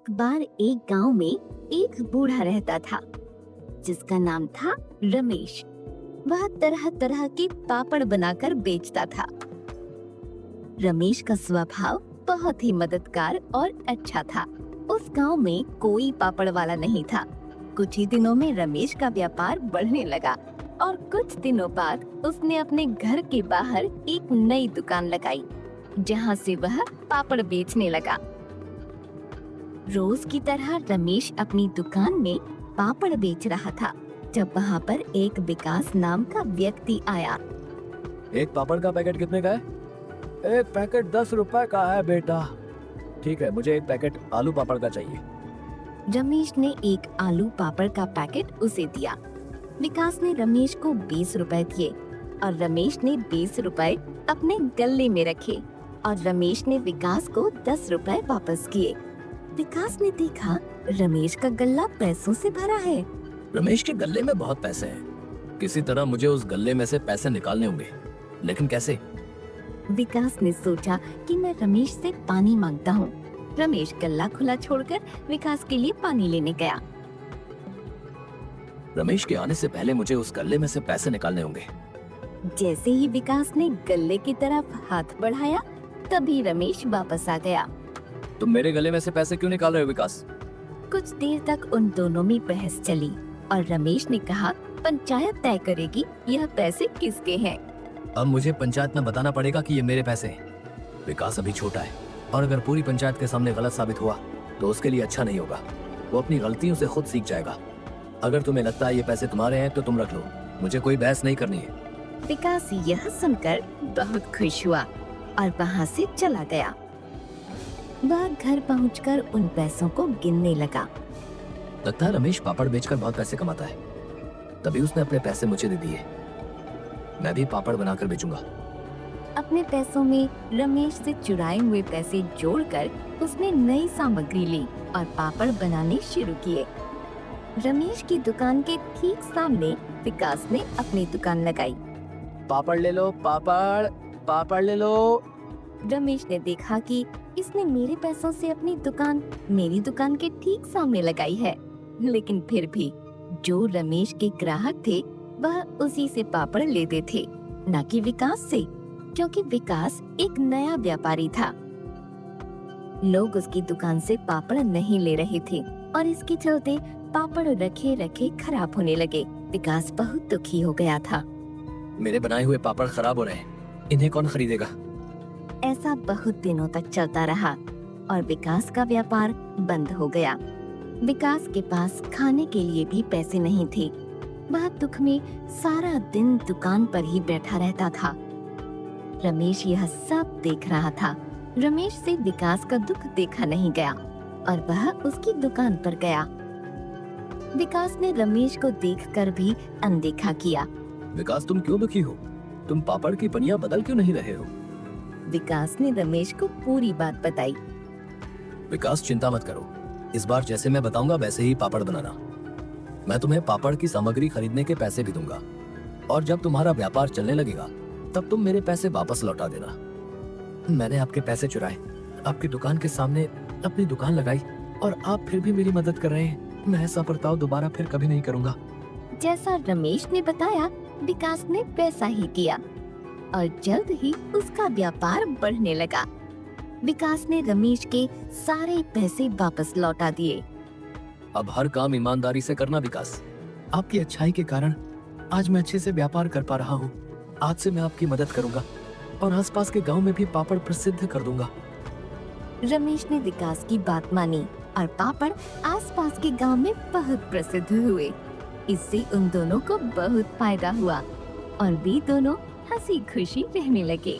एक बार एक गांव में एक बूढ़ा रहता था जिसका नाम था रमेश। वह तरह तरह के पापड़ बनाकर बेचता था। रमेश का स्वभाव बहुत ही मददगार और अच्छा था। उस गांव में कोई पापड़ वाला नहीं था। कुछ ही दिनों में रमेश का व्यापार बढ़ने लगा और कुछ दिनों बाद उसने अपने घर के बाहर एक नई दुकान लगाई जहां से वह पापड़ बेचने लगा। रोज की तरह रमेश अपनी दुकान में पापड़ बेच रहा था जब वहाँ पर एक विकास नाम का व्यक्ति आया। एक पापड़ का पैकेट कितने का है? एक पैकेट 10 रुपए का है बेटा। ठीक है, मुझे एक पैकेट आलू पापड़ का चाहिए। रमेश ने एक आलू पापड़ का पैकेट उसे दिया। विकास ने रमेश को 20 रुपए दिए और रमेश ने 20 रुपए अपने गल्ले में रखे और रमेश ने विकास को 10 रुपए वापस किए। विकास ने देखा रमेश का गल्ला पैसों से भरा है। रमेश के गल्ले में बहुत पैसे हैं। किसी तरह मुझे उस गल्ले में से पैसे निकालने होंगे, लेकिन कैसे? विकास ने सोचा कि मैं रमेश से पानी मांगता हूँ। रमेश गल्ला खुला छोड़कर विकास के लिए पानी लेने गया। रमेश के आने से पहले मुझे उस गल्ले में से पैसे निकालने होंगे। जैसे ही विकास ने गल्ले की तरफ हाथ बढ़ाया तभी रमेश वापस आ गया। तुम मेरे गले में से पैसे क्यों निकाल रहे हो विकास? कुछ देर तक उन दोनों में बहस चली और रमेश ने कहा पंचायत तय करेगी यह पैसे किसके हैं। अब मुझे पंचायत में बताना पड़ेगा कि ये मेरे पैसे हैं। विकास अभी छोटा है और अगर पूरी पंचायत के सामने गलत साबित हुआ तो उसके लिए अच्छा नहीं होगा। वो अपनी गलतियों से खुद सीख जाएगा। अगर तुम्हें लगता है ये पैसे तुम्हारे हैं तो तुम रख लो, मुझे कोई बहस नहीं करनी है। विकास यह सुनकर बहुत खुश हुआ और वहाँ से चला गया। वह घर पहुंचकर उन पैसों को गिनने लगा। लगता है रमेश पापड़ बेचकर बहुत पैसे कमाता है, तभी उसने अपने पैसे मुझे दे दिए। मैं भी पापड़ बनाकर बेचूंगा। अपने पैसों में रमेश से चुराए हुए पैसे जोड़कर उसने नई सामग्री ली और पापड़ बनाने शुरू किए। रमेश की दुकान के ठीक सामने विकास ने अपनी दुकान लगाई। पापड़ ले लो, पापड़ ले लो। रमेश ने देखा कि इसने मेरे पैसों से अपनी दुकान मेरी दुकान के ठीक सामने लगाई है, लेकिन फिर भी जो रमेश के ग्राहक थे वह उसी से पापड़ लेते थे, न कि विकास से, क्योंकि विकास एक नया व्यापारी था। लोग उसकी दुकान से पापड़ नहीं ले रहे थे और इसके चलते पापड़ रखे रखे खराब होने लगे। विकास बहुत दुखी हो गया था। मेरे बनाए हुए पापड़ खराब हो रहे हैं, इन्हें कौन खरीदेगा? ऐसा बहुत दिनों तक चलता रहा और विकास का व्यापार बंद हो गया। विकास के पास खाने के लिए भी पैसे नहीं थे। वह दुख में सारा दिन दुकान पर ही बैठा रहता था। रमेश यह सब देख रहा था। रमेश से विकास का दुख देखा नहीं गया और वह उसकी दुकान पर गया। विकास ने रमेश को देखकर भी अनदेखा किया। विकास, तुम क्यों दुखी हो? तुम पापड़ की पनिया बदल क्यों नहीं रहे हो? विकास ने रमेश को पूरी बात बताई। विकास, चिंता मत करो, इस बार जैसे मैं बताऊंगा वैसे ही पापड़ बनाना। मैं तुम्हें पापड़ की सामग्री खरीदने के पैसे भी दूंगा और जब तुम्हारा व्यापार चलने लगेगा तब तुम मेरे पैसे वापस लौटा देना। मैंने आपके पैसे चुराए, आपकी दुकान के सामने अपनी दुकान लगाई और आप फिर भी मेरी मदद कर रहे हैं। मैं ऐसा बर्ताव दोबारा फिर कभी नहीं करूंगा। जैसा रमेश ने बताया विकास ने वैसा ही किया और जल्द ही उसका व्यापार बढ़ने लगा। विकास ने रमेश के सारे पैसे वापस लौटा दिए। अब हर काम ईमानदारी से करना विकास। आपकी अच्छाई के कारण आज मैं अच्छे से व्यापार कर पा रहा हूँ। आज से मैं आपकी मदद करूंगा और आसपास के गांव में भी पापड़ प्रसिद्ध कर दूंगा। रमेश ने विकास की बात मानी और पापड़ आसपास के गांव में बहुत प्रसिद्ध हुए। इससे उन दोनों को बहुत फायदा हुआ और वे दोनों हंसी खुशी रहने लगे।